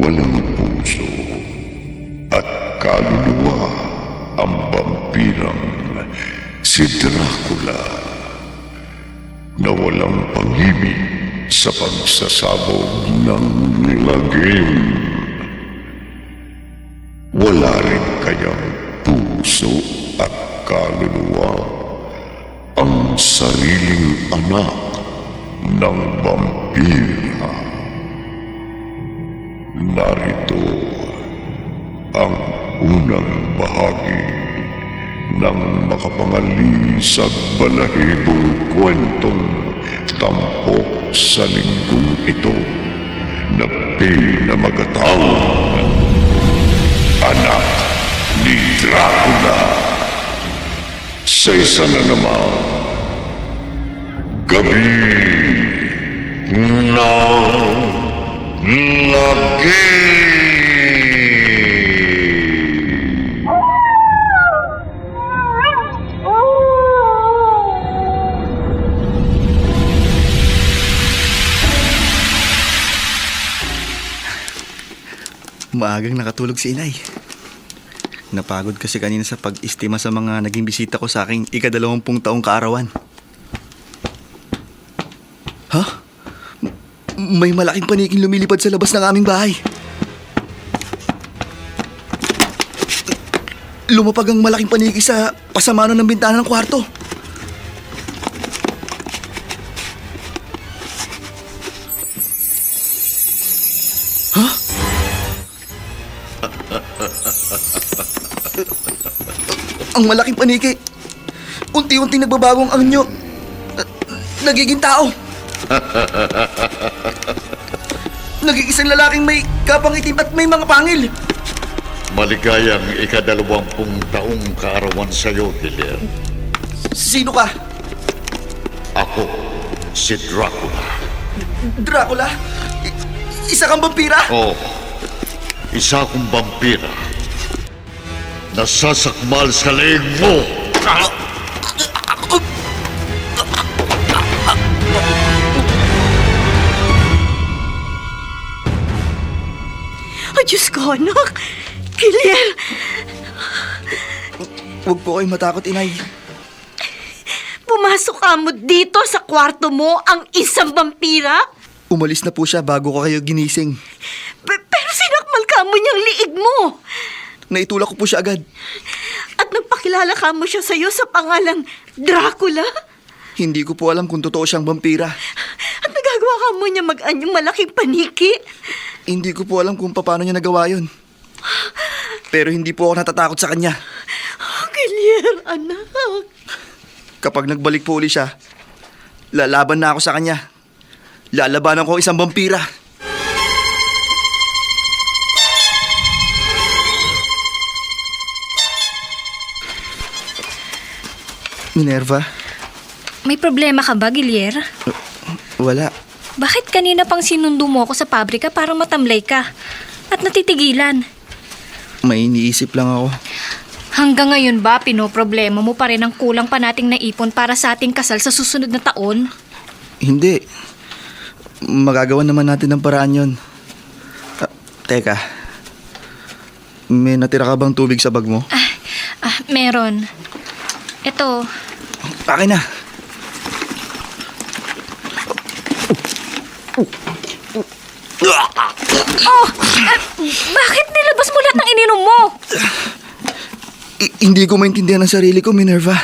walang puso at kaluluwa ang vampirang si Dracula na walang pag-ibig sa pagsasabog ng lagim. Wala rin kayang puso at kaluluwa ang sariling anak ng vampira. Narito ang unang bahagi ng makapangali-sa balahibong kwentong tampok sa linggong ito na pinamagatang Anak ni Dracula. Sa isa na naman Gabi ng Lagim. Maagang nakatulog si inay. Napagod kasi kanina sa pag-istima sa mga naging bisita ko sa aking ika-20 taong kaarawan. Ha? May malaking paniking lumilipad sa labas ng aming bahay. Lumapag ang malaking paniki sa pasamano ng bintana ng kwarto. Ang malaking paniki. Unti-unting nagbabagong anyo. Nagiging tao. Naging isang lalaking may kapang itim at may mga pangil. Maligayang ika-20 taong kaarawan sa'yo, Guillermo. Sino ka? Ako, si Dracula. Dracula? Isa kang vampira? Oo, isa akong vampira. Nasasakmal sa leeg mo! Oh, Diyos ko, anak! Kiliel! Huwag po kayo matakot, inay. Pumasok ka mo dito sa kwarto mo ang isang vampira? Umalis na po siya bago ko kayo ginising. Pero sinakmal ka mo niyang liig mo! Naitulak ko po siya agad. At nagpakilala ka mo siya sa'yo sa pangalang Dracula? Hindi ko po alam kung totoo siyang vampira. At nagagawa ka mo niya mag-anyong malaking paniki? Hindi ko po alam kung paano niya nagawa yun. Pero hindi po ako natatakot sa kanya. Kiliel, anak. Kapag nagbalik po uli siya, lalaban na ako sa kanya. Lalabanan ko ang isang vampira. Minerva? May problema ka ba, Guillermo? Wala. Bakit kanina pang sinundo mo ako sa pabrika para matamlay ka? At natitigilan? May iniisip lang ako. Hanggang ngayon ba, pinoproblema mo pa rin ang kulang pa nating naipon para sa ating kasal sa susunod na taon? Hindi. Magagawa naman natin ng paraan yun. Teka. May natira ka bang tubig sa bag mo? Meron. Ito. Akin na. Bakit nilabas mo lahat ng ininom mo? Hindi ko maintindihan ang sarili ko, Minerva.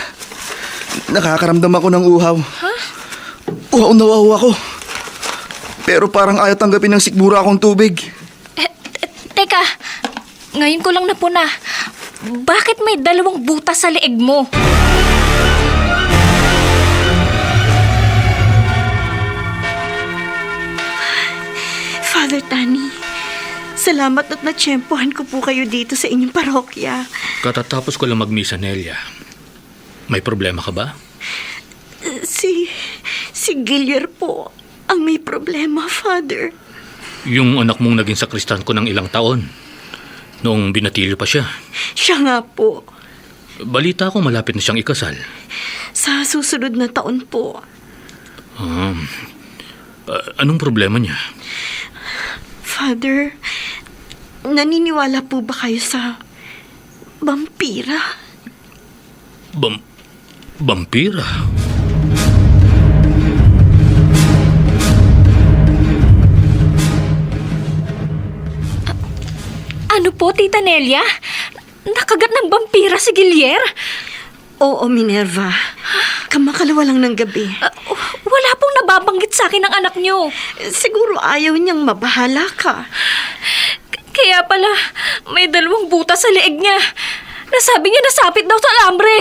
Nakakaramdam ako ng uhaw. Huh? Uhaw na uhaw ako. Pero parang ayaw tanggapin ng sikmura akong tubig. Teka, ngayon ko lang napuna. Bakit may 2 butas sa leeg mo? Father Tani, salamat at natsyempohan ko po kayo dito sa inyong parokya. Katatapos ko lang magmisa, Nelia. May problema ka ba? Si Guillermo po ang may problema, Father. Yung anak mong naging sakristan ko ng ilang taon. Noong binatilyo pa siya. Siya nga po. Balita ko malapit na siyang ikasal. Sa susunod na taon po. Anong problema niya? Father, naniniwala po ba kayo sa vampira? Vampira? Ano po, Tita Nelia? Nakagat ng vampira si Gilier? Oo, Minerva. Kamakalawa lang ng gabi. Wala pong nababanggit sa akin ng anak niyo. Siguro ayaw niyang mabahala ka. Kaya pala, may 2 butas sa leeg niya. Nasabi niya nasapit daw sa alambre.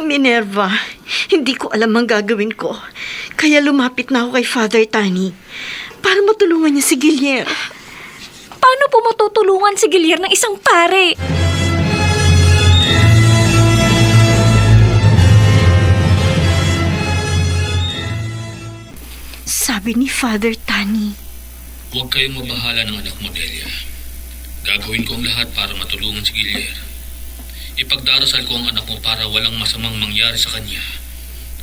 Minerva, hindi ko alam ang gagawin ko. Kaya lumapit na ako kay Father Tani para matulungan niya si Gilier. Paano po matutulungan si Gilier ng isang pare? Sabi ni Father Tani, Huwag kayong mabahala ng anak mo, Delia. Gagawin ko ang lahat para matulungan si Gilier. Ipagdarasal ko ang anak mo para walang masamang mangyari sa kanya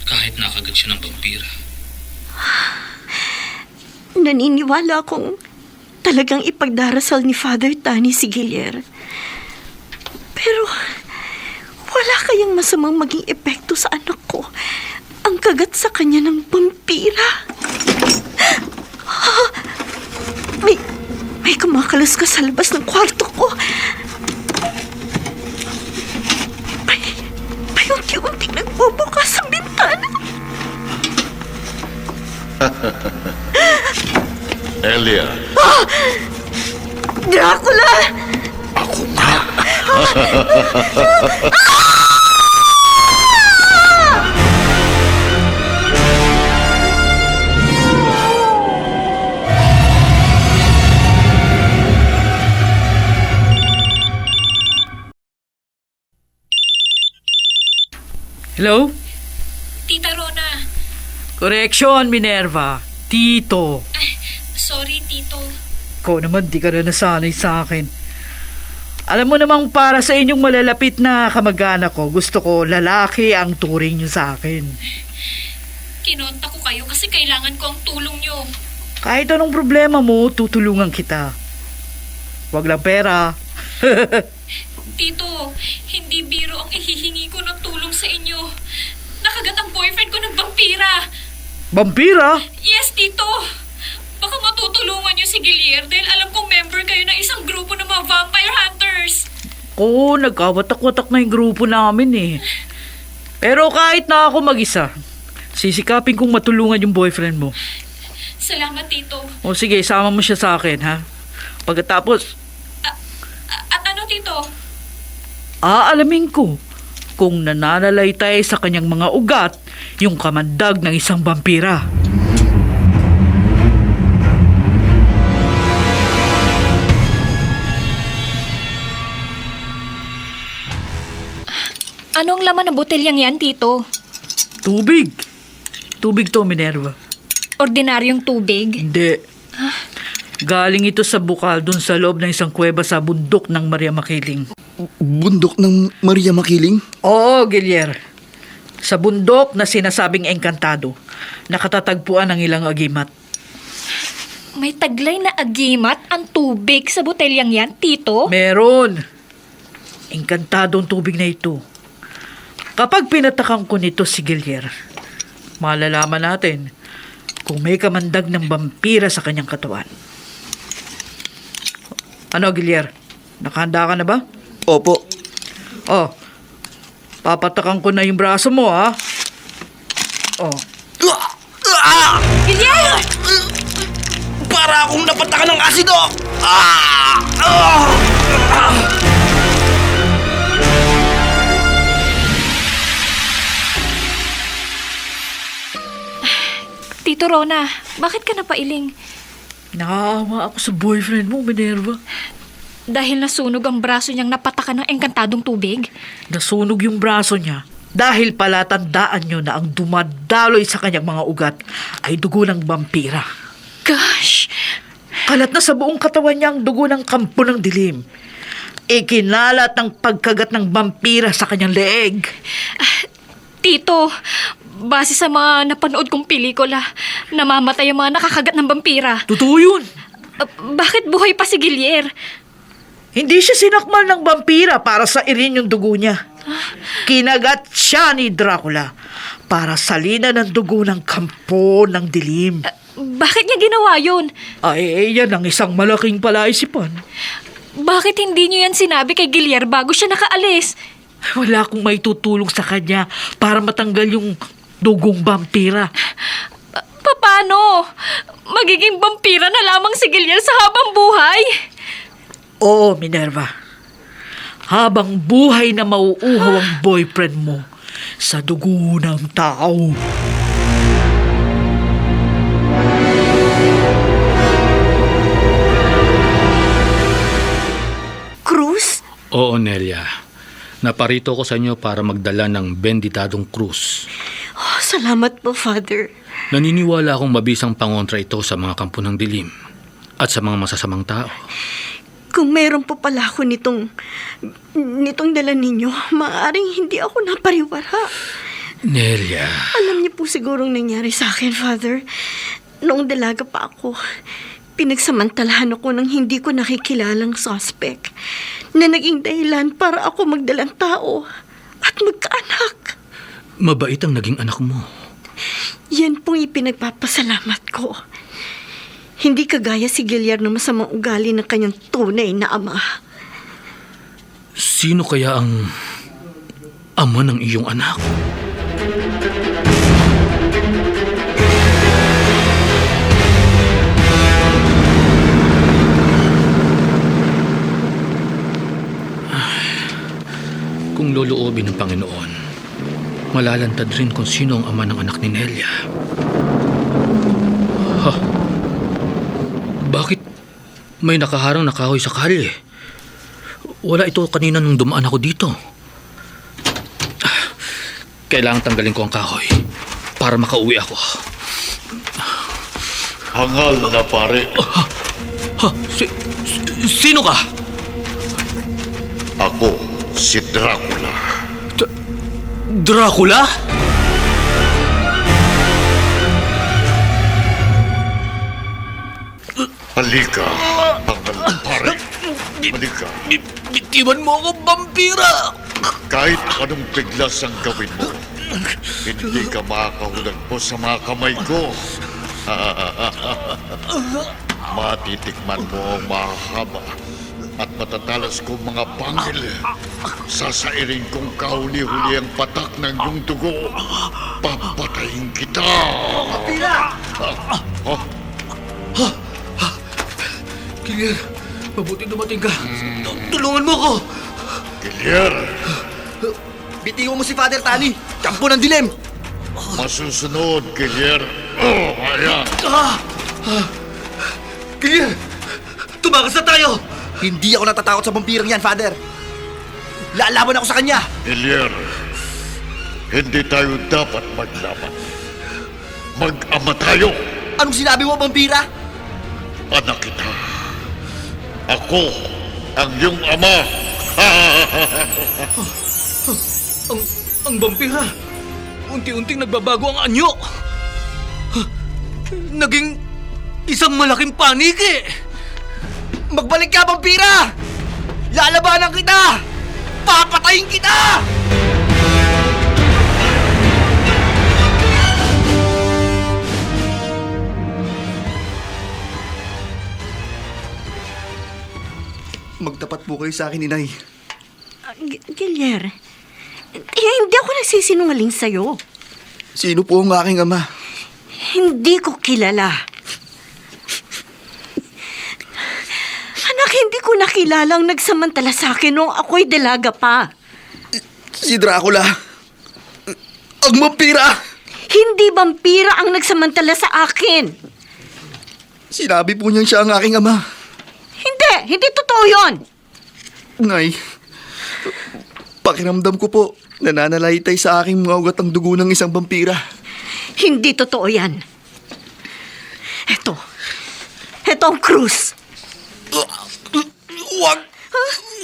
kahit nakagat siya ng vampira. naniniwala akong talagang ipagdarasal ni Father Tani si Gilier. Pero wala kayang masamang maging epekto sa anak ko ang kagat sa kanya ng vampira. May kumakalas ka sa labas ng kwarto ko. May unti-unting nagbubukas sa bintana. Elia, Dracula! ako nga. Hello? Tita Rona. Correction, Minerva. Tito. Sorry, Tito. Ikaw naman, di ka na nasanay sa akin. Alam mo namang para sa inyong malalapit na kamag-anak ko, gusto ko lalaki ang turing niyo sa akin. Kinonta ko kayo kasi kailangan ko ang tulong nyo. Kahit anong problema mo, tutulungan kita. Wag lang pera. Tito, hindi biro ang ihihingi ko ng tulong sa inyo. Nakagat ang boyfriend ko ng vampira. Vampira? Yes, Tito. Baka matutulungan niyo si Gilier dahil alam kong member kayo ng isang grupo ng mga vampire hunters. Oo, nagkawatak-watak na yung grupo namin eh. Pero kahit na ako mag-isa, sisikapin kong matulungan yung boyfriend mo. Salamat, Tito. O sige, sama mo siya sa akin, ha? Pagkatapos, At ano, Tito? aalamin ko kung nananalaytay sa kanyang mga ugat yung kamandag ng isang vampira. Anong laman ng botelyang yan, Tito? Tubig. Tubig to, Minerva. Ordinaryong tubig? Hindi. Galing ito sa bukal dun sa loob ng isang kuweba sa bundok ng Maria Makiling. Bundok ng Maria Makiling? Oo, Gilier. Sa bundok na sinasabing engkantado, nakatatagpuan ang ilang agimat. May taglay na agimat ang tubig sa botelyang yan, Tito? Meron. Engkantado ang tubig na ito. Kapag pinatakan ko nito si Gilier, malalaman natin kung may kamandag ng vampira sa kanyang katawan. Ano, Gilier? Nakahanda ka na ba? Opo. Oh, papatakan ko na yung braso mo, ha? Oh. Gilier! Para akong napatakan ng asido! Tito Rona, bakit ka napailing? Nakaawa ako sa boyfriend mo, Minerva. Dahil nasunog ang braso niyang napatakan ng engkantadong tubig? Nasunog yung braso niya dahil pala tandaan nyo na ang dumadaloy sa kanyang mga ugat ay dugo ng vampira. Gosh! Kalat na sa buong katawan niya ang dugo ng kampo ng dilim. Ikinalat ng pagkagat ng vampira sa kanyang leeg. Tito, base sa mga napanood kong pelikula, namamatay ang mga nakakagat ng vampira. Totoo yun. Bakit buhay pa si Gilier? Hindi siya sinakmal ng vampira para sa irin yung dugo niya. Kinagat siya ni Dracula para salinan ng dugo ng kampo ng dilim. Bakit niya ginawa yun? Ay, yan ang isang malaking palaisipan. Bakit hindi niyo yan sinabi kay Gilier bago siya nakaalis? Wala akong may tutulong sa kanya para matanggal yung dugong vampira. Paano? Magiging vampira na lamang si Gilier sa habang buhay? Oo, Minerva. Habang buhay na mauuhaw ang boyfriend mo sa dugo ng tao. Cruz? Oo, Nelia. Naparito ko sa inyo para magdala ng benditadong krus. Oh, salamat po, Father. Naniniwala akong mabisang pangontra ito sa mga kampo ng dilim at sa mga masasamang tao. Kung mayroon po pala ako nitong dala ninyo, maaaring hindi ako napariwara. Nelia, Alam niyo po sigurong nangyari sa akin, Father. Noong dalaga pa ako, pinagsamantalahan ako ng hindi ko nakikilalang suspect na naging dahilan para ako magdalang tao at magkaanak. mabait ang naging anak mo. Yan pong ipinagpapasalamat ko. Hindi kagaya si Gilier na masamang ugali ng kanyang tunay na ama. Sino kaya ang ama ng iyong anak? Kung loloobin ng Panginoon, malalantad rin kung sino ang ama ng anak ni Nelia. Ha? Bakit may nakaharang na kahoy sa kalye? Wala ito kanina nung dumaan ako dito. Kailangan tanggalin ko ang kahoy para makauwi ako. Hangal na pare. Ha? Sino ka? Ako, si Dracula. Dracula? Halika, hangal na pare. Halika. Bitiwan mo ako, vampira! Kahit anong biglas ang gawin mo, hindi ka makakahulog po sa mga kamay ko. Matitikman mo ang mahahaba at matatalas kong mga bangil. Sasairin kong kahuli-huli ang patak ng iyong dugo. Papatayin kita! Gilier, mabuti dumating ka. Tulungan mo ako! Gilier, Bitiwan mo si Father Tani! Kampo ng dilim! masusunod, Gilier. Oh, ayan. Gilier! Tumakas na tayo! Hindi ako natatakot sa vampirang yan, Father. Lalaban ako sa kanya! Gilier, hindi tayo dapat maglaban. Mag-ama tayo. Anong sinabi mo, vampira? Anak kita. Ako ang iyong ama. Ang vampira, unti-unting nagbabago ang anyo. Naging isang malaking paniki. Magbalik ka, vampira! Lalabanan kita! Papatayin kita! Magtapat po kayo sa akin, Inay. Gilier, hindi ako nagsisinungaling sa'yo. Sino po ang aking ama? Hindi ko kilala. Anak, hindi ko nakilalang nagsamantala sa akin nung ako'y dalaga pa. Si Dracula. Ang vampira! Hindi vampira ang nagsamantala sa akin. Sinabi po niyang siya ang aking ama. Hindi totoo yun. Nay, pakiramdam ko po, nananalaytay sa aking mga ugat ang dugo ng isang vampira. Hindi totoo yan. Ito ang krus.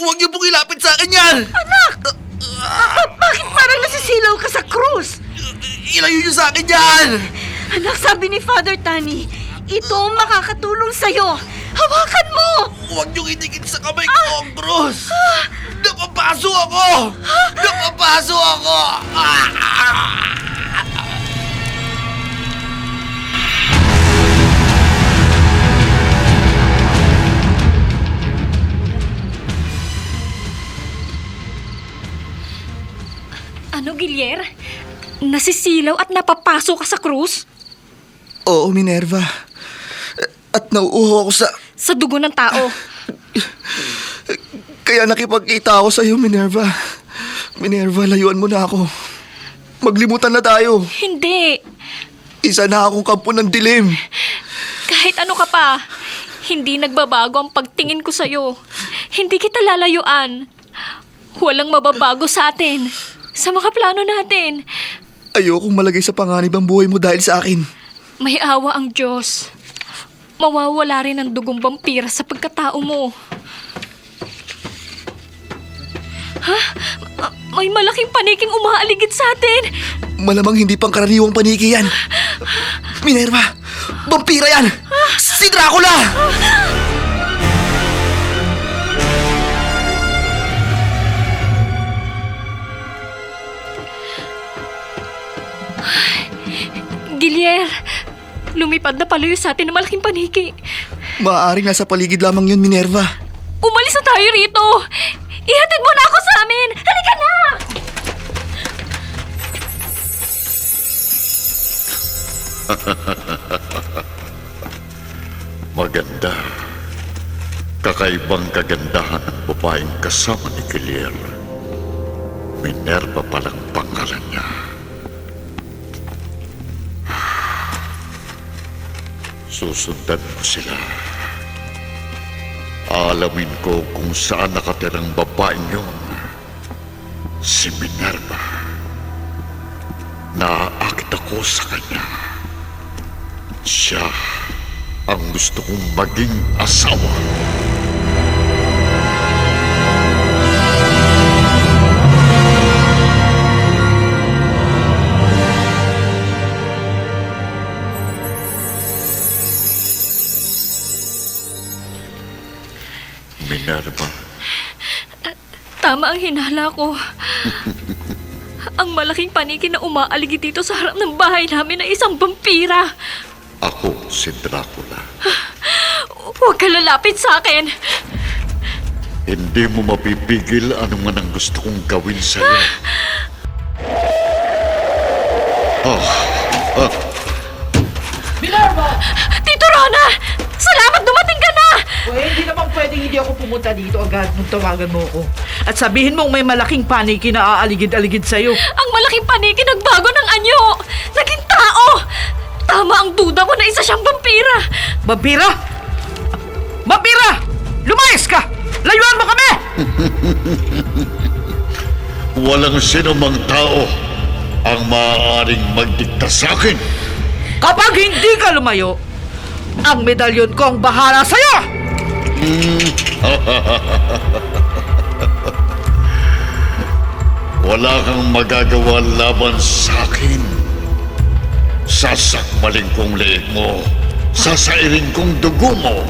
Huwag niyo pong ilapit sa akin yan! Anak! Bakit parang nasisilaw ka sa krus? Ilayo niyo sa akin yan! Anak, sabi ni Father Tani, ito ang makakatulong sa'yo Hawakan mo! Huwag niyong itigil sa kamay ko ang krus! Napapaso ako! Napapaso ako! Ano, Gilier? Nasisilaw at napapaso ka sa krus? Oo, Minerva. At nauuho ako Sa dugo ng tao. Kaya nakipagkita ako sa iyo, Minerva. Minerva, layuan mo na ako. Maglimutan na tayo. Hindi. Isa na akong kampo ng dilim. Kahit ano ka pa, hindi nagbabago ang pagtingin ko sa'yo. Hindi kita lalayuan. Walang mababago sa atin. Sa mga plano natin. Ayokong malagay sa panganib ang buhay mo dahil sa akin. May awa ang Diyos. Mawawala rin ang dugong vampira sa pagkatao mo. Ha? May malaking paniking umaaligid sa atin. Malamang hindi pang karaniwang paniki yan. Minerva, vampira yan! Si Dracula! Gilier, lumipad na palayo sa atin ng malaking paniki. Maaaring nasa paligid lamang yun, Minerva. Umalis na tayo rito. Ihatid mo na ako sa amin. Halika na! Maganda. Kakaibang kagandahan ng babaeng kasama ni Gilier. Minerva palang pangalan niya. Susundan mo sila. Alamin ko kung saan nakatirang babaeng yun. Si Minerva. Naaakit ako sa kanya. Siya ang gusto kong maging asawa. Minerva, Tama ang hinala ko. Ang malaking paniki na umaaligid dito sa harap ng bahay namin ay isang vampira. ako si Dracula. Huwag ka lalapit sa akin. Hindi mo mapipigil anuman ang gusto kong gawin sa'yo. Tito Rona! Salamat dumating ka na! Hindi naman pwedeng hindi ako pumunta dito agad nung tawagan mo ko. At sabihin mong may malaking paniki na aaligid-aligid sa'yo. Ang malaking paniki nagbago ng anyo! Naging tao! Tama ang duda ko na isa siyang vampira! Vampira? Vampira! Lumayas ka! Layuan mo kami! Walang sinumang tao ang maaaring magdikta sa akin. Kapag hindi ka lumayo, ang medalyon ko ang bahala sa'yo! Wala kang magagawa laban sa akin. Sasakmalin kong leeg mo. Sasairin kong dugo mo.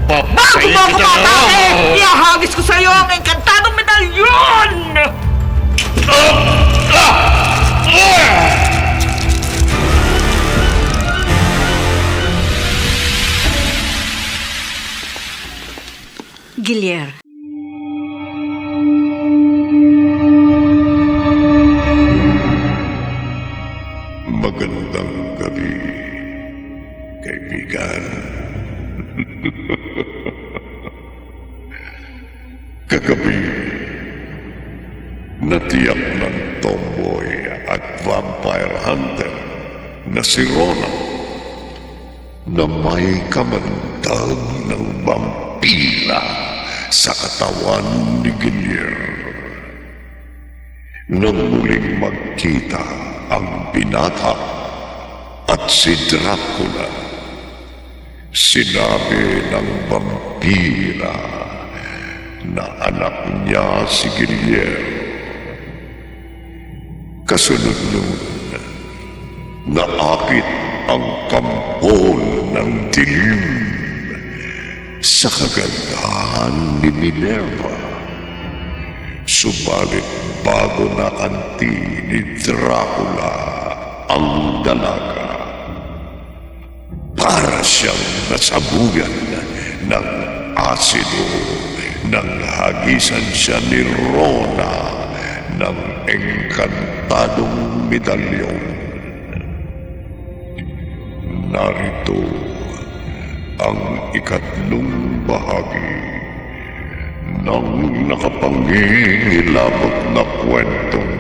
Bago Papatayin mo ako kita! matake, ihahagis ko sa'yo ang engkantadong medalyon! Gilier, Magandang gabi, kaibigan. Kagabi, natiyak ng tomboy at vampire hunter na si Rona na may kamandag ng vampira sa katawan ni Gilier. Nang muling magkita ang binata at si Dracula, sinabi ng vampira na anak niya si Gilier. Kasunod nun, naakit ang kampol ng dilim sa kagandahan ni Minerva. Subalit bago nakanti ni Dracula ang dalaga, para siyang nasabugan ng asido nang hagisan siya ni Rona ng engkantadong medalyon. Narito ang ikatlong bahagi ng nakapangingilabot na kwentong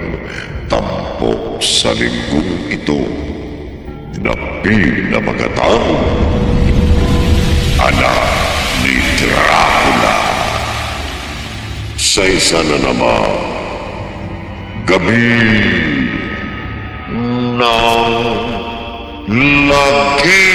tampok sa linggong ito na pinamagatang Anak ni Dracula. Sa isa na naman, Gabi ng Lagi.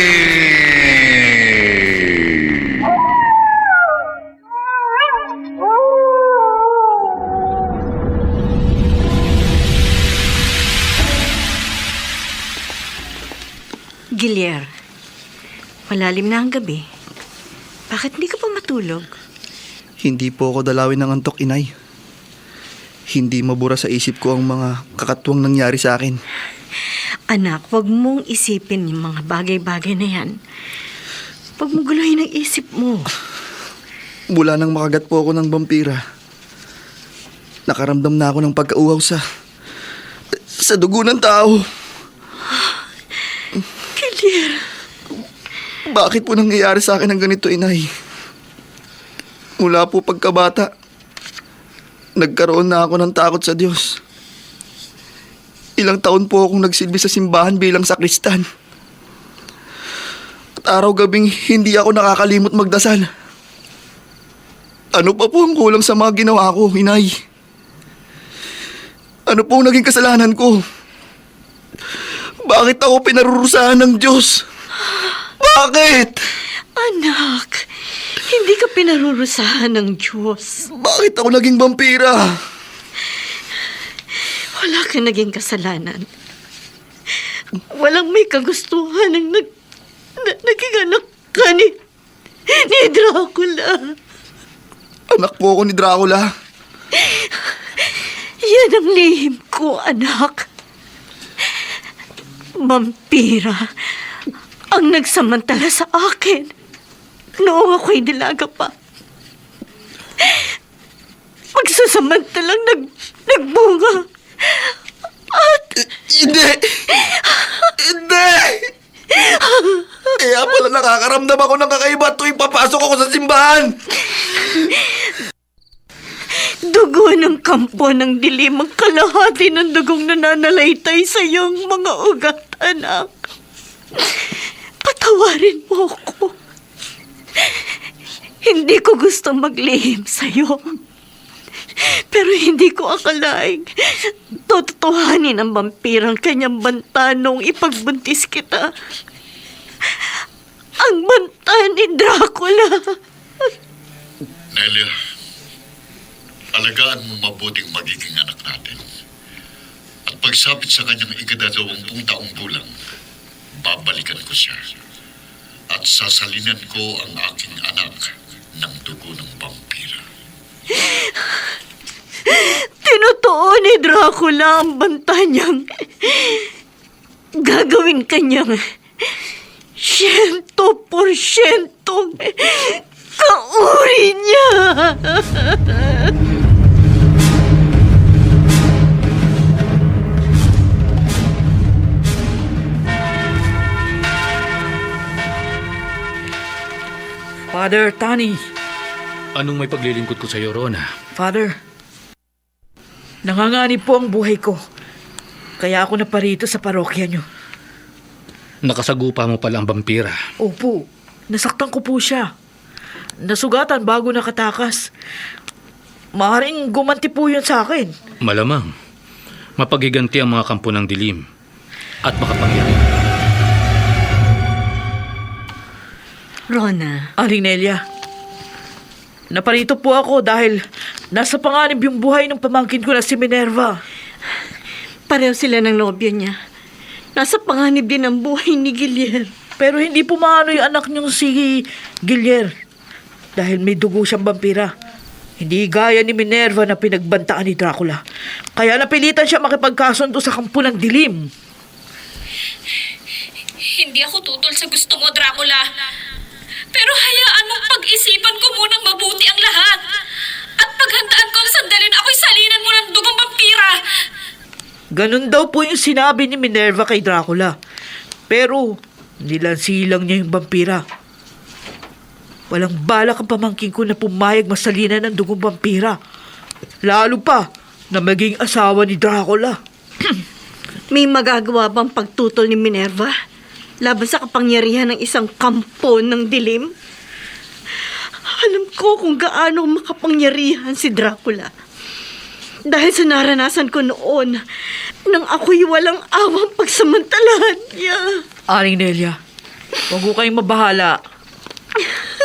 Gilier, malalim na ang gabi. Bakit hindi ka pa matulog? Hindi po ako dalawin ng antok, inay. Hindi mabura sa isip ko ang mga kakatwang nangyari sa akin. Anak, wag mong isipin yung mga bagay-bagay na yan. Wag mo guluhin ang isip mo. Mula nang makagat po ako ng vampira, nakaramdam na ako ng pagkauhaw sa dugo ng tao. Gilier, Bakit po nangyayari sa akin ang ganito, inay? Mula po pagkabata, nagkaroon na ako ng takot sa Diyos. Ilang taon po akong nagsilbi sa simbahan bilang sakristan. At araw-gabing hindi ako nakakalimot magdasal. Ano pa po ang kulang sa mga ginawa ko, inay? Ano po ang naging kasalanan ko? Bakit ako pinarurusahan ng Diyos? Bakit? anak, hindi ka pinarurusahan ng Diyos. Bakit ako naging vampira? Wala ka naging kasalanan. Walang may kagustuhan ng naging anak ka ni Dracula. Anak po ako ni Dracula. Yan ang lihim ko, anak. Vampira ang nagsamantala sa akin noong ako'y dilaga pa. Magsasamantalang nagbunga. At Hindi! Hindi! Kaya pala nakakaramdam ako ng kakaiba tuwing papasok ako sa simbahan. dugo ng kampo ng dilim ang kalahati ng dugong nananalaytay sa iyong mga ugat, anak. Patawarin mo ako. Hindi ko gusto maglihim sa'yo. Pero hindi ko akalaing totohanin ang vampirang kanyang banta nung ipagbuntis kita. Ang banta ni Dracula. Nelia, alagaan mo mabuting magiging anak natin. At pagsapit sa kanyang ika-20 taong gulang, babalikan ko siya. At sasalinan ko ang aking anak ng dugo ng vampira. Tinutuo ni Dracula ang banta niyang gagawin kanyang 100% kauri niya. Father Tani, Anong may paglilingkod ko sa iyo, Rona? Father, nanganganib po ang buhay ko. Kaya ako naparito sa parokya niyo. Nakasagupa mo pala ang vampira. Opo, nasaktan ko po siya. Nasugatan bago nakatakas. Maaaring gumanti po yun sa akin. Malamang, mapagiganti ang mga kampo ng dilim at makapangyarihan. Rona, Aling Nelia, naparito po ako dahil nasa panganib yung buhay ng pamangkin ko na si Minerva. pareho sila ng nobyo niya. Nasa panganib din ang buhay ni Gilier. Pero hindi pumano yung anak niyong si Gilier. dahil may dugo siyang vampira. Hindi gaya ni Minerva na pinagbantaan ni Dracula. Kaya napilitan siya makipagkasundo sa kampo ng dilim. Hindi ako tutol sa gusto mo, Dracula. Pero hayaan mong pag-isipan ko munang mabuti ang lahat. At paghandaan ko ang sandalin ako'y salinan mo ng dugong vampira. Ganun daw po yung sinabi ni Minerva kay Dracula. Pero nilansilang niya yung vampira. Walang balak ang pamangkin ko na pumayag masalinan ng dugong vampira. Lalo pa na maging asawa ni Dracula. May magagawa bang pagtutol ni Minerva laban sa kapangyarihan ng isang kampo ng dilim? Alam ko kung gaano makapangyarihan si Dracula. Dahil sa naranasan ko noon nang ako'y walang awang pagsamantalahan niya. Aling Nelia, huwag ko kayong mabahala.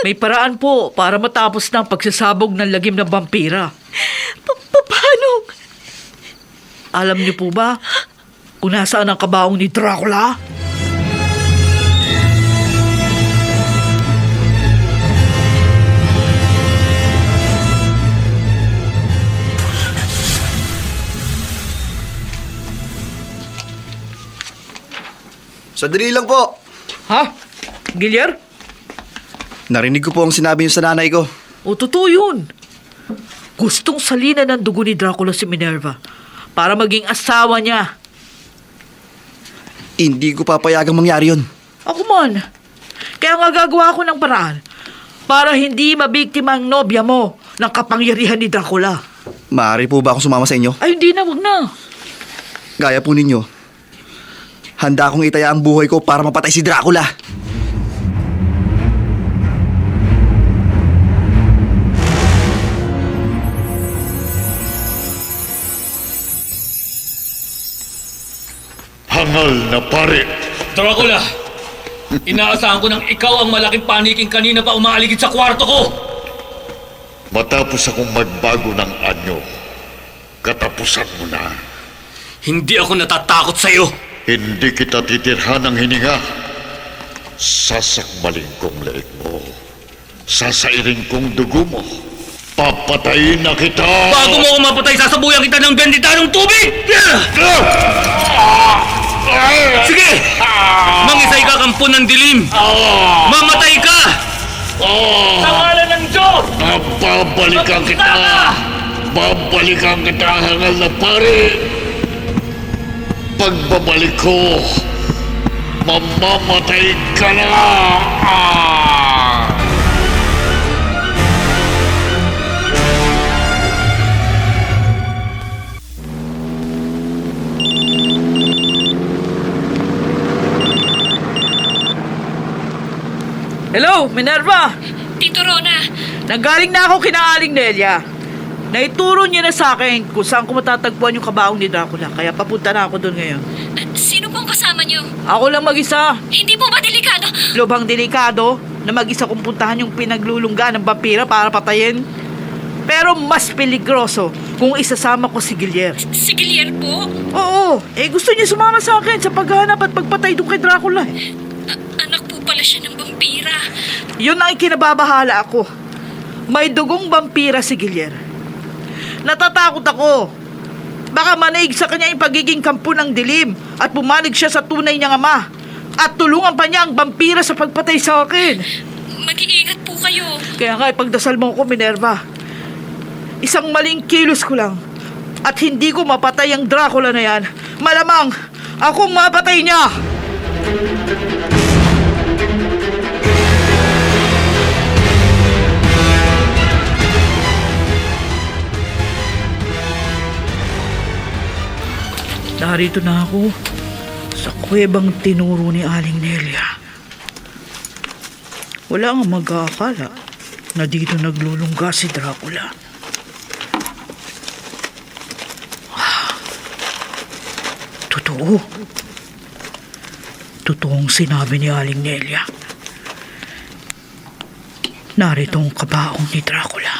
May paraan po para matapos na ang pagsasabog ng lagim ng vampira. Paano? Alam niyo po ba kung nasaan ang kabaong ni Dracula? Sandali lang po. Ha? Gilyar? Narinig ko po ang sinabi niyo sa nanay ko. O totoo yun. Gustong salina ng dugo ni Dracula si Minerva para maging asawa niya. Hindi ko papayagang mangyari yun. Ako man. Kaya nga gagawa ako ng paraan para hindi mabiktima ang nobya mo ng kapangyarihan ni Dracula. Maaari po ba akong sumama sa inyo? Ay, hindi na, wag na. Gaya po ninyo, handa akong itaya ang buhay ko para mapatay si Dracula. Hangal na pare. Dracula! Inaasahan ko nang ikaw ang malaking paniking kanina pa umaaligid sa kwarto ko! Matapos akong magbago ng anyo, katapusan mo na. Hindi ako natatakot sa'yo! Hindi kita titirhan ng hininga. Sasakmalin kong leeg mo. Sasairin kong dugo mo. Papatayin na kita! Bago mo ako mapatay, sasabuyan kita ng benditanong tubig! Sige! Mangisay ka kampo ng dilim! Mamatay ka! Sa ngalan ng Diyos! Babalikan kita! Babalikan kita, hangal na pare! Pagbabalik ko, mamamatay ka na! Hello, Minerva! Tito Rona, Nanggaling na ako kina Aling Nelia. Naituro niya na sa akin kung saan ko matatagpuan yung kabaong ni Dracula. Kaya papunta na ako doon ngayon. sino pong kasama niyo? Ako lang mag-isa. Hindi po ba delikado? Lubhang delikado na mag-isa kong puntahan yung pinaglulungga ng vampira para patayin. Pero mas peligroso kung isasama ko si Gilyar. Si Gilyar po? Oo, gusto niya sumama sa akin sa paghahanap at pagpatay doon kay Dracula. Anak po pala siya ng vampira. Yun ang ikinababahala ako. May dugong vampira si Gilyar. Natatakot ako. Baka manaig sa kanya yung pagiging kampo ng dilim at pumanig siya sa tunay niyang ama. At tulungan pa niya ang vampira sa pagpatay sa akin. Mag-iingat po kayo. Kaya nga ipagdasal mo ko, Minerva. Isang maling kilos ko lang. At hindi ko mapatay ang Dracula na yan. Malamang akong mapatay niya. Narito na ako sa kuwebang tinuro ni Aling Nelia. Wala ang mag-aakala na dito naglulungga si Dracula. Totoo. Totoong sinabi ni Aling Nelia. Narito ang kabaong ni Dracula.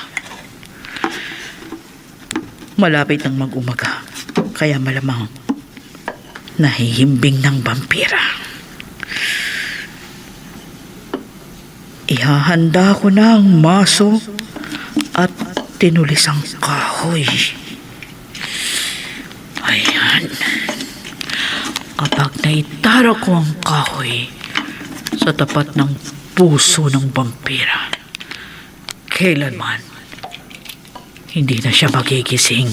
Malapit nang mag-umaga, kaya malamang nahihimbing ng vampira. ihahanda ko na ang maso at tinulisang kahoy. Ayan. Kapag naitara ko ang kahoy sa tapat ng puso ng vampira, kailanman hindi na siya magigising.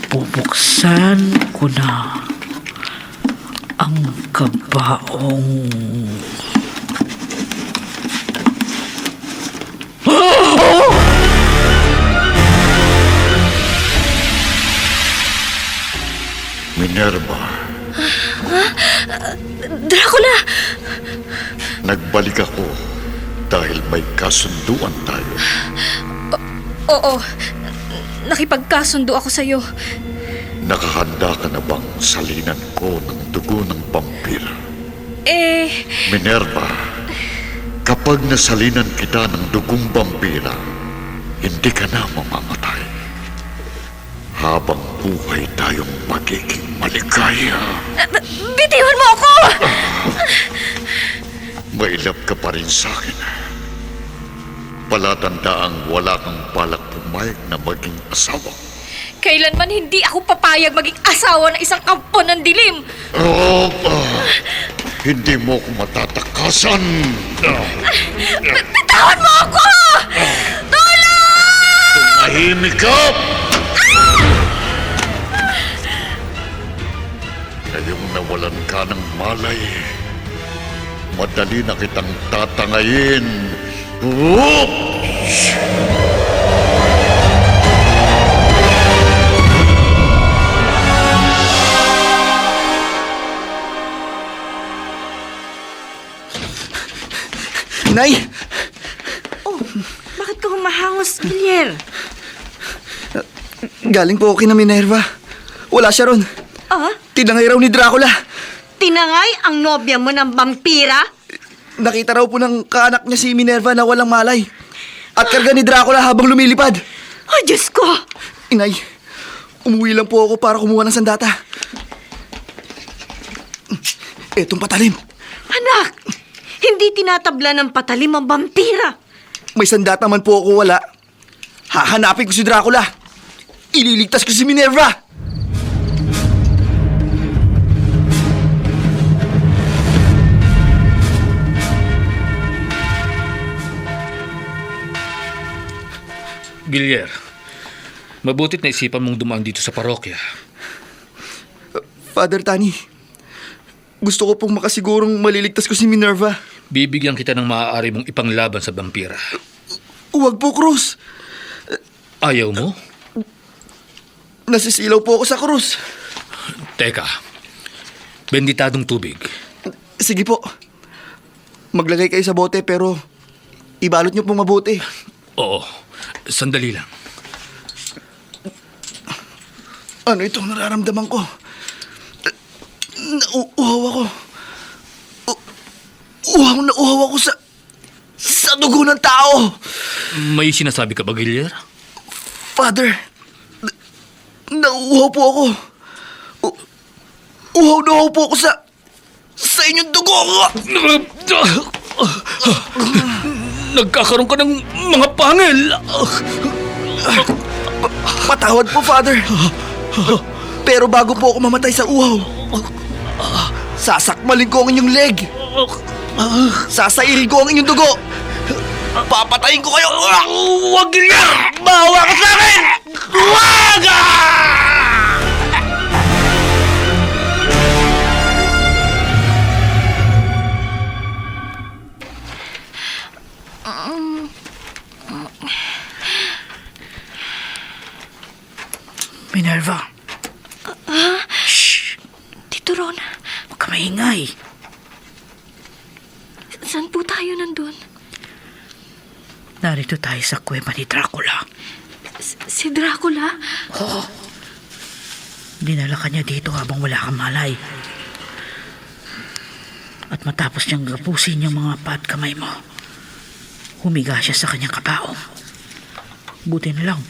Bubuksan ko na ang kabaong. Minerva, Dracula! nagbalik ako dahil may kasunduan tayo. Oo, nakipagkasundo ako sa'yo. Nakahanda ka na bang salinan ko ng dugo ng vampira? Eh, Minerva, kapag nasalinan kita ng dugong vampira, hindi ka na mamamatay. Habang buhay tayong magiging maligaya. bitiwan mo ako! Mailap ka pa rin sa akin. Palatandaang wala kang balak pumayag na maging asawa. Kailanman hindi ako papayag maging asawa ng isang kampo ng dilim. Hindi mo ako matatakasan. Bitawan mo ako! Tumahimik ka! Ngayong nawalan ka ng malay, madali na kitang tatangayin. Nay! Oh, bakit ka humahangos, Gilier? Galing po ako kina Minerva. Wala siya ron. Ah? Tinangay raw ni Dracula. Tinangay ang nobya mo ng vampira? Nakita raw po ng kaanak niya si Minerva na walang malay. At karga ni Dracula habang lumilipad. Oh, Diyos ko! Inay, umuwi lang po ako para kumuha ng sandata. Etong patalim. Anak! Hindi tinatabla ng patalim ang vampira. May sandata man po ako wala. Hahanapin ko si Dracula. Ililigtas ko si Minerva. Gilier, mabutit na isipan mong dumaan dito sa parokya. Father Tani, gusto ko pong makasigurong maliligtas ko si Minerva. Bibigyan kita ng maaari mong ipanglaban sa vampira. Huwag po, Cruz. Ayaw mo? Nasisilaw po ako sa krus. Teka, benditadong tubig. Sige po. Maglagay kayo sa bote pero ibalot niyo po mabuti. Oo, sandali lang. Ano itong nararamdaman ko? Nauuhaw ako. Uhaw na uhaw ako sa dugo ng tao. May sinasabi ka ba, Gilier? Father, nauuhaw po ako. Uhaw na uhaw po ako sa inyong dugo. Nagkakaroon ka ng mga pangil. Patawad po, Father. Pero bago po ako mamatay sa uhaw, sasakmalin ko ang inyong leg. Sasairin ko ang inyong dugo. Papatayin ko kayo. Huwag Gilier! Bawa ka sa akin! Huwag! Minerva, Tito Ron, huwag ka maingay. saan po tayo nandun? Narito tayo sa kuweba ni Dracula. Si Dracula? Oo. Dinala ka niya dito habang wala kang malay. At matapos niyang gapusin yung mga pa at kamay mo, humiga siya sa kanyang kabaong. Buti na lang.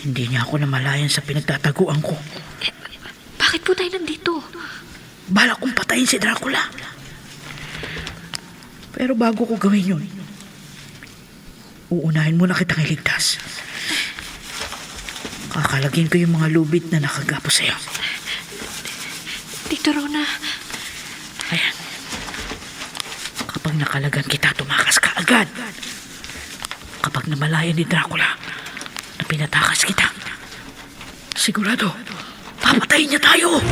Hindi niya ako namalayan sa pinagtataguan ko. Bakit po tayo nandito? Balak kong patayin si Dracula. Pero bago ko gawin yun, uunahin muna kitang iligtas. Kakalagin ko yung mga lubid na nakagapo sa'yo. Tito Rona, Ayan. Kapag nakalagan kita, tumakas ka agad. Kapag namalayan ni Dracula na pinatakas kita, sigurado, papatayin niya tayo.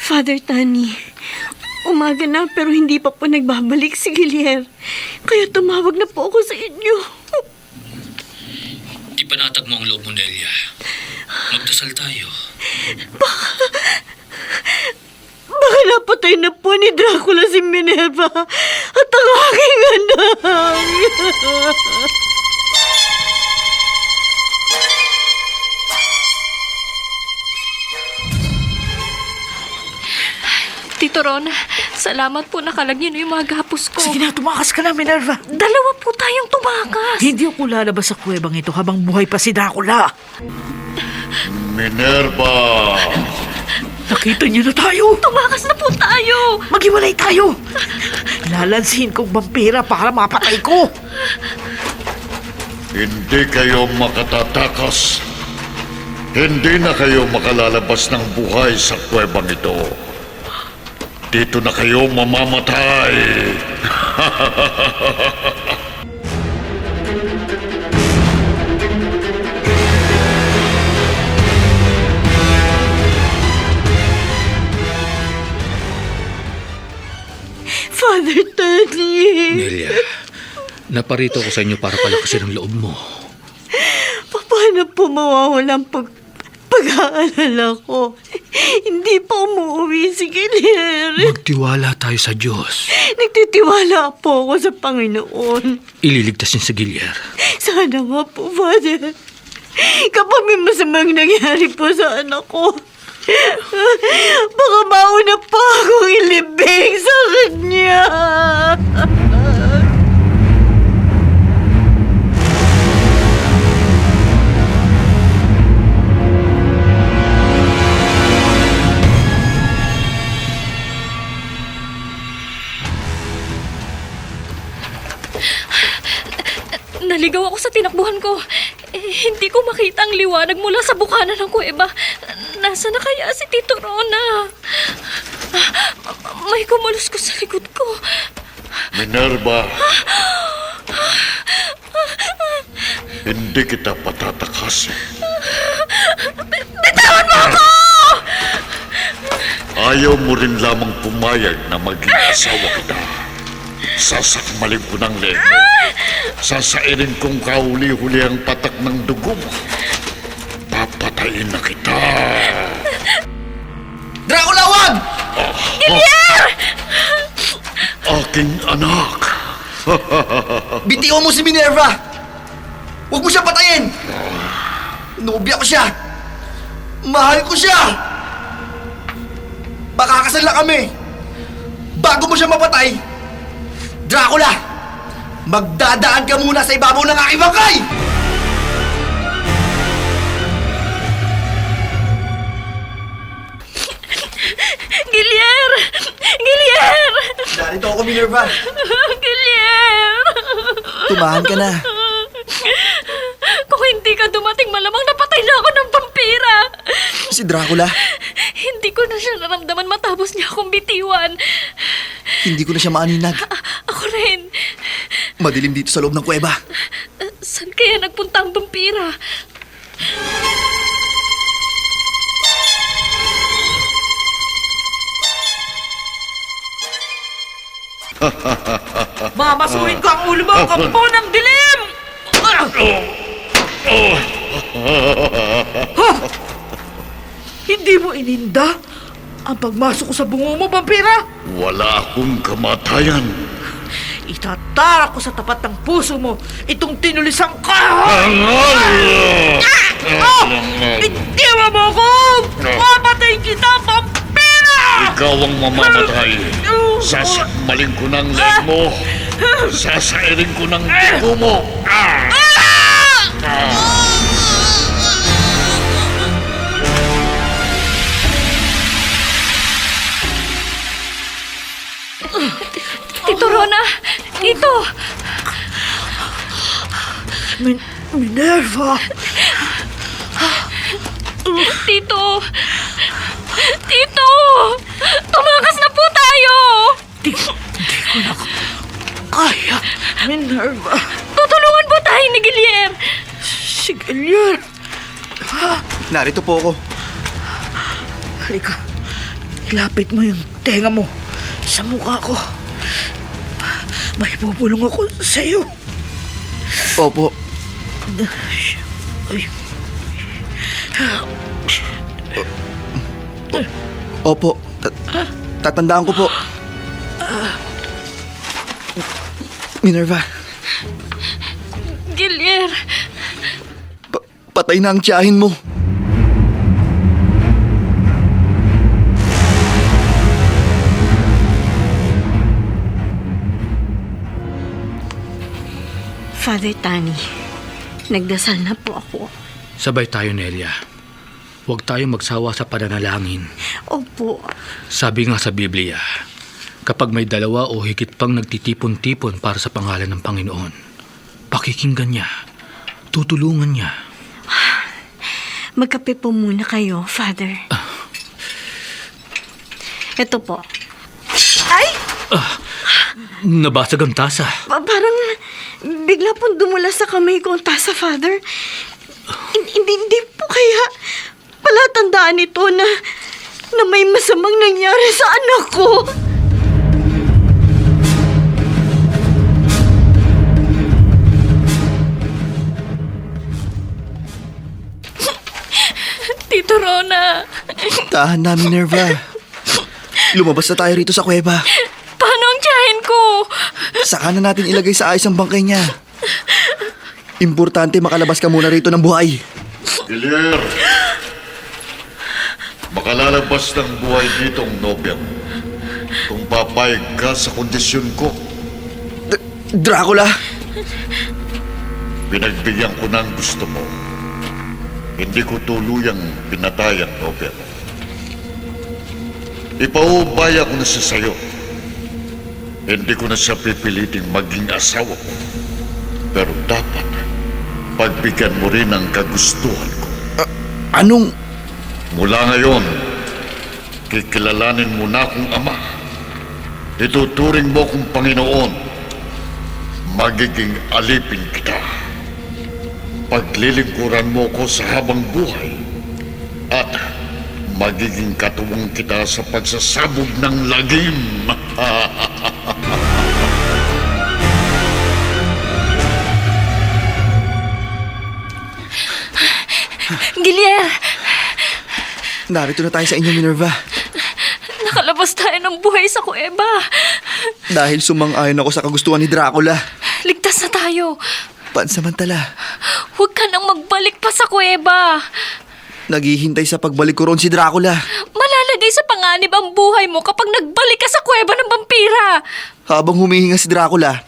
Father Tani, umaga na pero hindi pa po nagbabalik si Gilier. Kaya tumawag na po ako sa inyo. Ipanatag mo ang loob mo, Nelia. Magdasal tayo. Baka napatay na po ni Dracula si Minerva at ang aking anak. Tito Rona, salamat po nakalagyan niyo yung mga gapos ko. Sige na, tumakas ka na, Minerva. Dalawa po tayong tumakas. Hindi ako lalabas sa kuwebang ito habang buhay pa si Dracula. Minerva! Nakita niyo na tayo. Tumakas na po tayo. Maghiwalay tayo. Lalansihin kong vampira para mapatay ko. Hindi kayo makatatakas. Hindi na kayo makalalabas ng buhay sa kuwebang ito. Dito na kayo mamamatay. Father Tani. Nelia, naparito ako sa inyo para palakasin ang loob mo. Paano po mawawala ang pag-aalala ko? Hindi pa umuwi si Gilier. Magtiwala tayo sa Diyos. Nagtitiwala po ako sa Panginoon. Ililigtas niya sa Gilier. Sana nga po, Father. Kapag may masamang nangyari po sa anak ko, baka mauna pa akong ilibing sa kanya. Naligaw ako sa tinakbuhan ko. Hindi ko makita ang liwanag mula sa bukana ng kuweba. Nasa na kaya si Tito Rona? May kumulos ko sa likod ko. Minerva! Hindi kita patatakasin. Bitawan mo ako! Ayaw mo rin lamang pumayag na maging asawa kita. Sasakmalin ko ng leeg mo. Sasairin kong kahuli-huli ang patak ng dugo mo. Papatayin na kita. Dracula, wag! Aking anak. Bitiwan mo si Minerva! Huwag mo siya patayin! Nobya ko siya! Mahal ko siya! Makakasal na kami! Bago mo siya mapatay, Dracula! Magdadaan ka muna sa ibabaw ng aking bangkay! Gilier! Gilier! Narito ako, Minerva. Gilier! Tumahan ka na. Kung hindi ka dumating, malamang napatay na ako ng vampira. Si Dracula, Hindi ko na siya naramdaman matapos niya akong bitiwan. hindi ko na siya maaninag. Ako rin. Madilim dito sa loob ng kuweba. Saan kaya nagpunta ang vampira? Mamasuhin ko ang ulo mo, kampo ng dilim! Ha? Hindi mo ininda ang pagmasok ko sa bungo mo, vampira? Wala akong kamatayan. Itatara ko sa tapat ng puso mo itong tinulisang kahoy! Itiwa mo ako! Mapatay kita, vampira! Ikaw ang mamamatay. Sasakmalin ko ng leeg mo. Sasairin ko ng dugo mo! Tito Rona! Tito! Minerva! Tito! Tito! Tumakas na po tayo! Di ko na kaya, Minerva. Tutulungan po tayo ni Guillier! Si Gilier. Narito po ako. Halika, ilapit mo yung tenga mo sa mukha ko. May pupulong ako sa'yo. Opo. Ay, Opo. Tatandaan ko po. Minerva, Guillier! patay na ang tiyahin mo. Father Tani, nagdasal na po ako. Sabay tayo, Nelia. Huwag tayong magsawa sa pananalangin. Opo. Sabi nga sa Biblia, kapag may dalawa o higit pang nagtitipon-tipon para sa pangalan ng Panginoon, pakikinggan niya, tutulungan niya. Magkape po muna kayo, Father. Ito po. Ay! Nabasag ang tasa. Parang bigla pong dumula sa kamay ko ang tasa, Father. Hindi po kaya palatandaan ito na may masamang nangyari sa anak ko. Tito Rona! Tahan na, Minerva. Lumabas na tayo rito sa kuweba. Paano ang tiyahin ko? Saka na natin ilagay sa ayos ang bangkay niya. Importante makalabas ka muna rito ng buhay. Guillier! Makalalabas ng buhay dito ang nobya mo. Kung papayag ka sa kondisyon ko, Dracula! pinagbigyan ko ng gusto mo. Hindi ko tuluyang pinatay ang nobya mo. Ipaubaya ko na siya sa'yo. Hindi ko na siya pipiliting maging asawa ko. Pero dapat, pagbigyan mo rin ang kagustuhan ko. Anong... Mula ngayon, kikilalanin mo na akong ama. Ituturing mo kong Panginoon. Magiging alipin kita. Paglilingkuran mo ko sa habang buhay. At magiging katuwang kita sa pagsasabog ng lagim. Guillier! Narito na tayo sa inyo, Minerva. Nakalabas tayo ng buhay sa kuweba. Dahil sumang-ayon ako sa kagustuhan ni Dracula. Ligtas na tayo. Pansamantala, Huwag ka nang magbalik pa sa kuweba. naghihintay sa pagbalik ko roon si Dracula. Malalagay sa panganib ang buhay mo kapag nagbalik ka sa kuweba ng vampira. Habang humihinga si Dracula,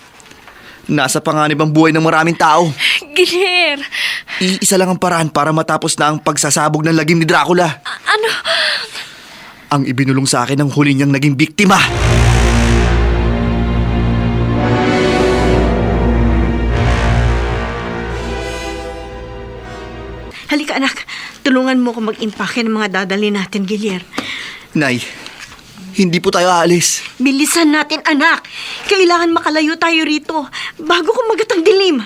nasa panganib ang buhay ng maraming tao. Guillier! Iisa lang ang paraan para matapos na ang pagsasabog ng lagim ni Dracula. Ano? Ang ibinulong sa akin ng huli niyang naging biktima. Halika anak, tulungan mo ko mag-impake ng mga dadali natin, Guillier. Nay, hindi po tayo aalis. Bilisan natin, anak. Kailangan makalayo tayo rito bago kumagat ang dilim.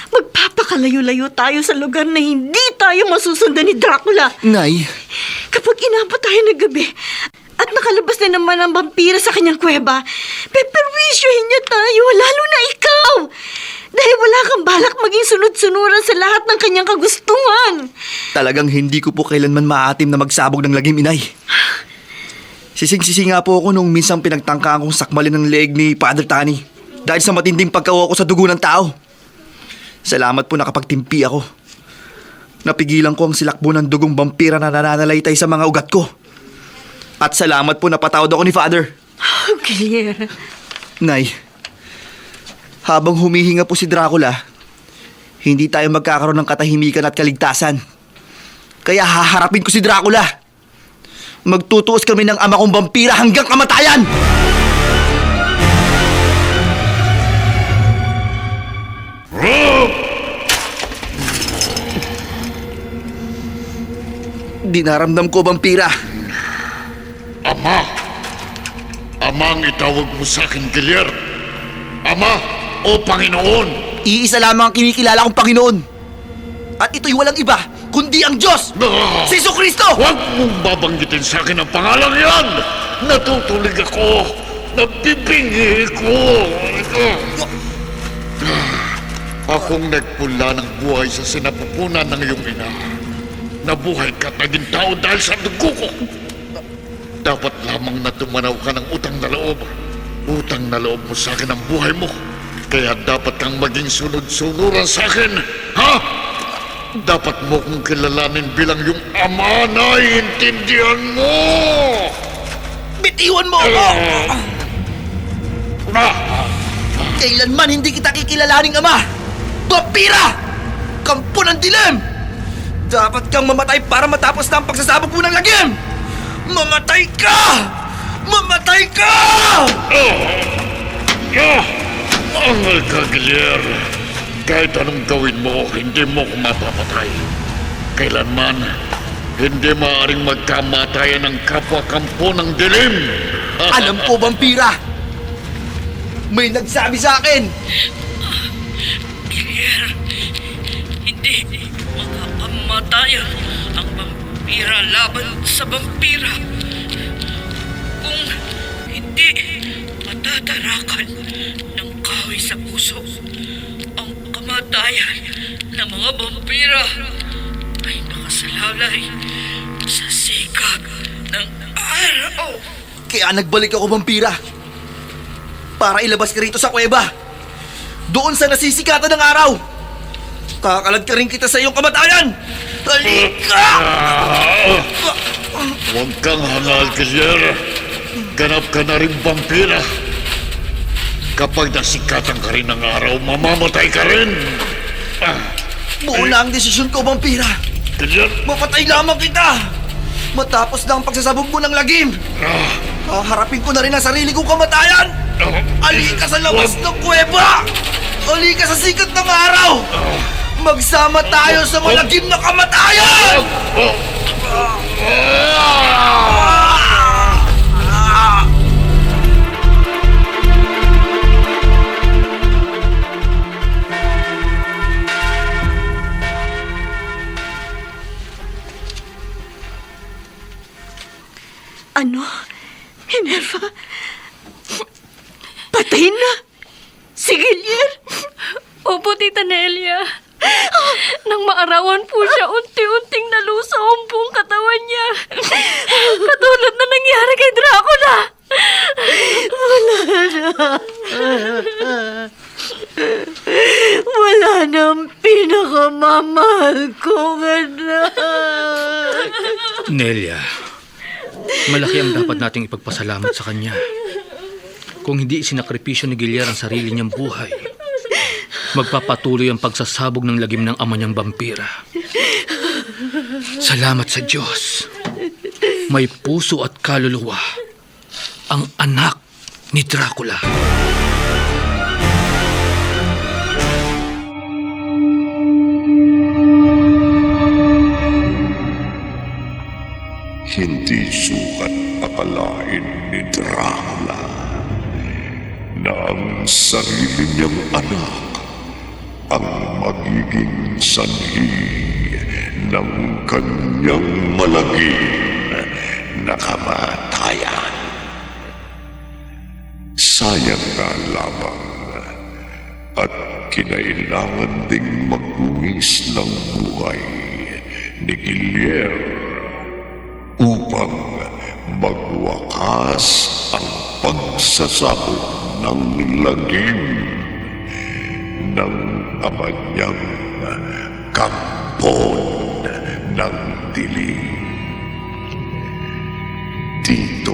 Magpapakalayo-layo tayo sa lugar na hindi tayo masusundan ni Dracula. Nay, Kapag inabot tayo ng gabi at nakalabas na naman ang vampira sa kanyang kuweba, peperwisyuhin niya tayo, lalo na ikaw. Dahil wala kang balak maging sunod-sunuran sa lahat ng kanyang kagustuhan. talagang hindi ko po kailanman maatim na magsabog ng lagim, inay. Sising-sisi nga po ako nung minsang pinagtangkaan kong sakmalin ng leeg ni Father Tani dahil sa matinding pagkawa ko sa dugo ng tao. Salamat po nakapagtimpi ako. Napigilan ko ang silakbo ng dugong vampira na nananalaytay sa mga ugat ko. At salamat po napatawad ako ni Father. Oh, Guillier. Nay, Habang humihinga po si Dracula, hindi tayo magkakaroon ng katahimikan at kaligtasan. Kaya haharapin ko si Dracula. Magtutuos kami ng ama kong vampira hanggang kamatayan! Dinaramdam ko, vampira. Ama! Ama ang itawag mo sa akin, Gilier. Ama o Panginoon! Iisa lamang ang kinikilala kong Panginoon. At ito'y walang iba, kundi ang Diyos! Ah! Si Jesucristo! Huwag mong babanggitin sa akin ang pangalang yan! Natutulig ako! Nabibingi ko! Akong nagpula ng buhay sa sinapupunan ng iyong ina. Nabuhay ka at naging tao dahil sa dugo ko. Dapat lamang na tumanaw ka ng utang na loob. Utang na loob mo sa akin ang buhay mo. Kaya dapat kang maging sunod-sunuran sa akin. Ha? Dapat mo kong kilalanin bilang yung ama na iintindihan mo. Bitiwan mo ako! Ah! Kailanman hindi kita kikilalaning ama! Vampira! Kampo ng dilim! Dapat kang mamatay para matapos na ang pagsasabog mo ng lagim! Mamatay ka! Mamatay ka! Angal ka, Gilier. Kahit anong gawin mo, hindi mo ko mapapatay. Kailanman, hindi maaaring magkamatayan ng kapwa-kampo ng dilim. Alam ko, vampira! May nagsabi sa akin! Gilier, hindi makakamatayan ang vampira laban sa vampira. Kung hindi matatarakan ng kahoy sa puso ang kamatayan ng mga vampira ay nakasalalay sa sikat ng araw. Kaya nagbalik ako, vampira. Para ilabas ka rito sa kuweba. Doon sa nasisikatan ng araw. Kakalad ka rin kita sa iyong kamatayan. Halika! Huwag kang hangal, Gilier. Ganap ka na rin vampira. Kapag nasikatan ka rin ng araw, mamamatay ka rin. Buo na ang desisyon ko, vampira. Gilier, Mapatay lamang kita. Matapos na ang pagsasabog mo ng lagim. Haharapin ko na rin ang sarili kong kamatayan. Halika sa labas ng kuweba. Halika sa sikat ng araw. Magsama tayo sa malagim na kamatayan. Ano? Minerva? Patay na? Si Gilier? Opo, Tita Nelia. Nang maarawan po siya, unti-unting nalusaw ang buong katawan niya. Katulad na nangyari kay Dracula. Wala na ang pinakamamahal kong anak. Nelia, malaki ang dapat nating ipagpasalamat sa kanya. Kung hindi isinakripisyo ni Gilier ang sarili niyang buhay, magpapatuloy ang pagsasabog ng lagim ng ama niyang vampira. Salamat sa Diyos. May puso at kaluluwa ang anak ni Dracula. Hindi sukat akalain ni Dracula na ang sarili niyang anak ang magiging sanhi ng kanyang malagim na kamatayan. Sayang nga lamang at kinailangan ding magbuwis ng buhay ni Gilier upang magwakas ang pagsasabog ng lagim ng ama niyang kampon ng dilim. Dito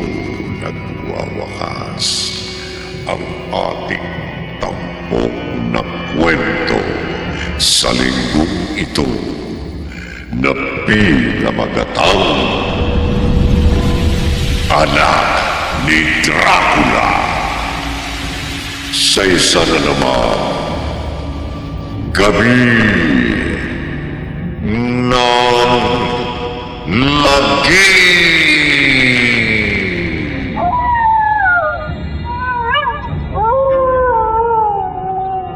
nagwawakas ang ating tampok tampok na kwento sa linggong ito na pinamagatang Anak ni Dracula. Sa isa na naman, Gabi ng Lagim.